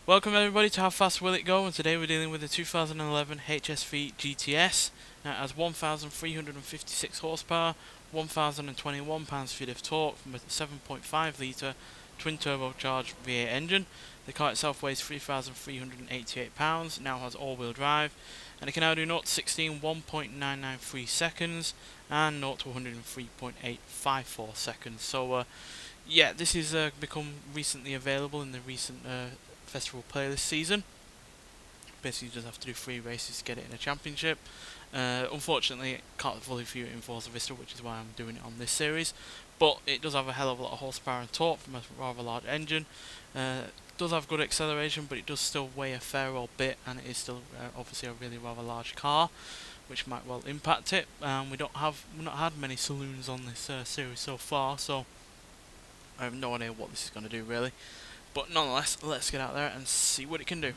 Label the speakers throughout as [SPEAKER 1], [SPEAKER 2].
[SPEAKER 1] Welcome everybody to How Fast Will It Go, and today we're dealing with the 2011 HSV GTS. Now it has 1,356 horsepower, 1,021 pounds-feet of torque from a 7.5 litre twin turbocharged V8 engine. The car itself weighs 3,388 pounds, now has all-wheel drive, and it can now do 0 to 16 1.993 seconds and 0 to 103.854 seconds. So yeah, this has become recently available in the recent festival playlist season. Basically you just have to do 3 races to get it in a championship. Unfortunately it can't fully view it in Forza, which is why I'm doing it on this series, but it does have a hell of a lot of horsepower and torque from a rather large engine. It does have good acceleration, but it does still weigh a fair old bit, and it is still obviously a really rather large car, which might well impact it. We've not had many saloons on this series so far, so I have no idea what this is going to do really. But nonetheless, let's get out there and see what it can do.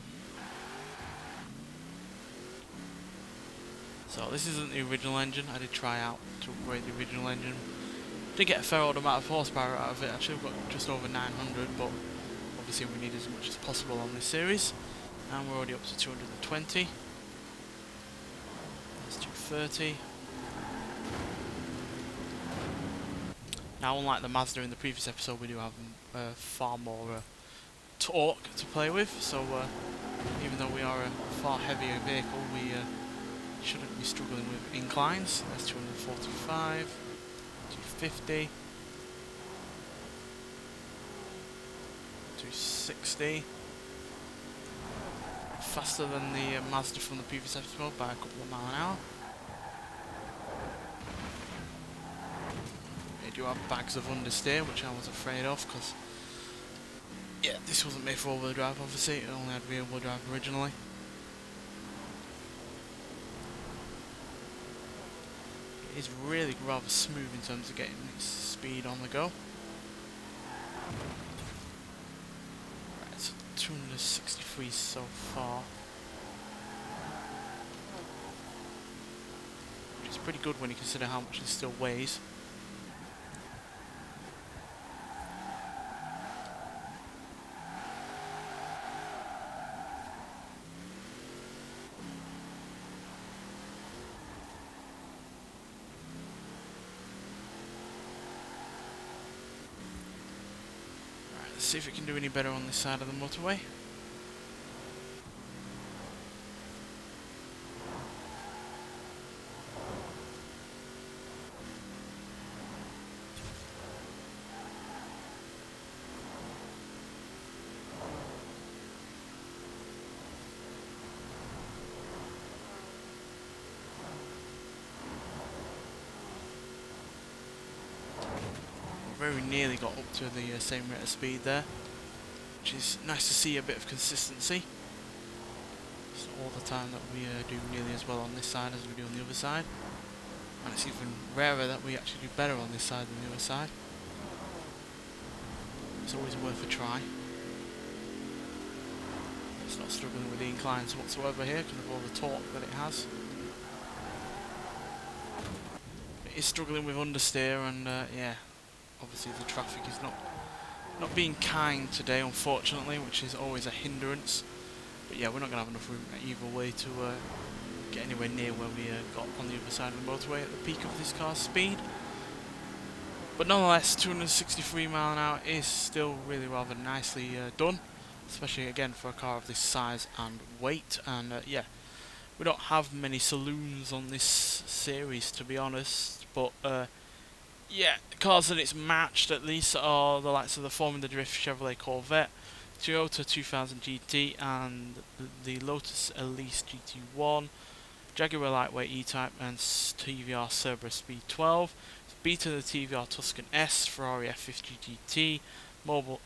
[SPEAKER 1] So this isn't the original engine. I did try out to upgrade the original engine. Did get a fair old amount of horsepower out of it. Actually, we've got just over 900, but obviously we need as much as possible on this series. And we're already up to 220. That's 230. Now, unlike the Mazda in the previous episode, we do have far more torque to play with, so even though we are a far heavier vehicle, we shouldn't be struggling with inclines. That's 245, 250, 260. Faster than the Mazda from the previous episode by a couple of miles an hour. They do have bags of understeer, which I was afraid of, because yeah, this wasn't made for all-wheel drive, obviously. It only had rear-wheel drive originally. It is really rather smooth in terms of getting its speed on the go. Right, so 263 so far, which is pretty good when you consider how much it still weighs. See if it can do any better on this side of the motorway. Very nearly got up to the same rate of speed there, which is nice to see a bit of consistency. It's not all the time that we do nearly as well on this side as we do on the other side, and it's even rarer that we actually do better on this side than the other side. It's always worth a try. It's not struggling with the inclines whatsoever here because of all the torque that it has. It is struggling with understeer, and yeah, obviously the traffic is not being kind today, unfortunately, which is always a hindrance. But yeah, we're not going to have enough room either way to get anywhere near where we got on the other side of the motorway at the peak of this car's speed. But nonetheless, 263 miles an hour is still really rather nicely done, especially again for a car of this size and weight. And yeah, we don't have many saloons on this series, to be honest, but yeah, cars that it's matched at least are the likes of the Formula Drift Chevrolet Corvette, Toyota 2000 GT, and the Lotus Elise GT1, Jaguar Lightweight E-Type, and TVR Cerberus Speed 12, Beta the TVR Tuscan S, Ferrari F12 GT,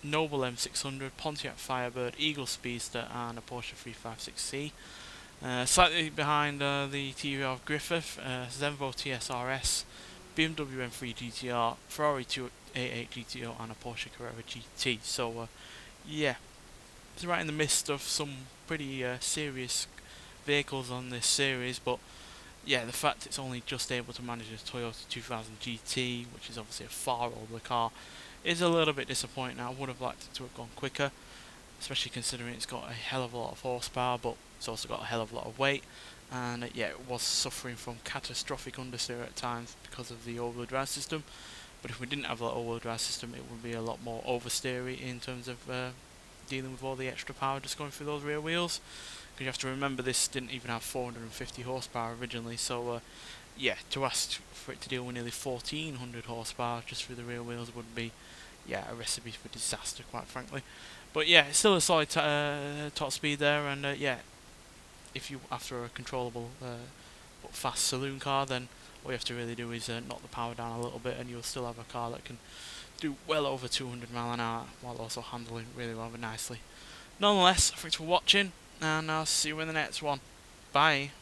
[SPEAKER 1] Noble M600, Pontiac Firebird, Eagle Speedster, and a Porsche 356C. Slightly behind the TVR Griffith, Zenvo TSRS, BMW M3 GTR, Ferrari 288 GTO, and a Porsche Carrera GT. So yeah, it's right in the midst of some pretty serious vehicles on this series, but yeah, the fact it's only just able to manage a Toyota 2000 GT, which is obviously a far older car, is a little bit disappointing. I would have liked it to have gone quicker. especially considering it's got a hell of a lot of horsepower, but it's also got a hell of a lot of weight. And yeah, it was suffering from catastrophic understeer at times because of the all-wheel drive system. But if we didn't have that all-wheel drive system, it would be a lot more oversteery in terms of dealing with all the extra power just going through those rear wheels. Because you have to remember, this didn't even have 450 horsepower originally, so yeah, to ask for it to deal with nearly 1400 horsepower just through the rear wheels would be, yeah, a recipe for disaster, quite frankly. But yeah, it's still a solid top speed there, and yeah, if you after a controllable but fast saloon car, then all you have to really do is knock the power down a little bit, and you'll still have a car that can do well over 200 mile an hour while also handling really rather nicely. Nonetheless, thanks for watching, and I'll see you in the next one. Bye.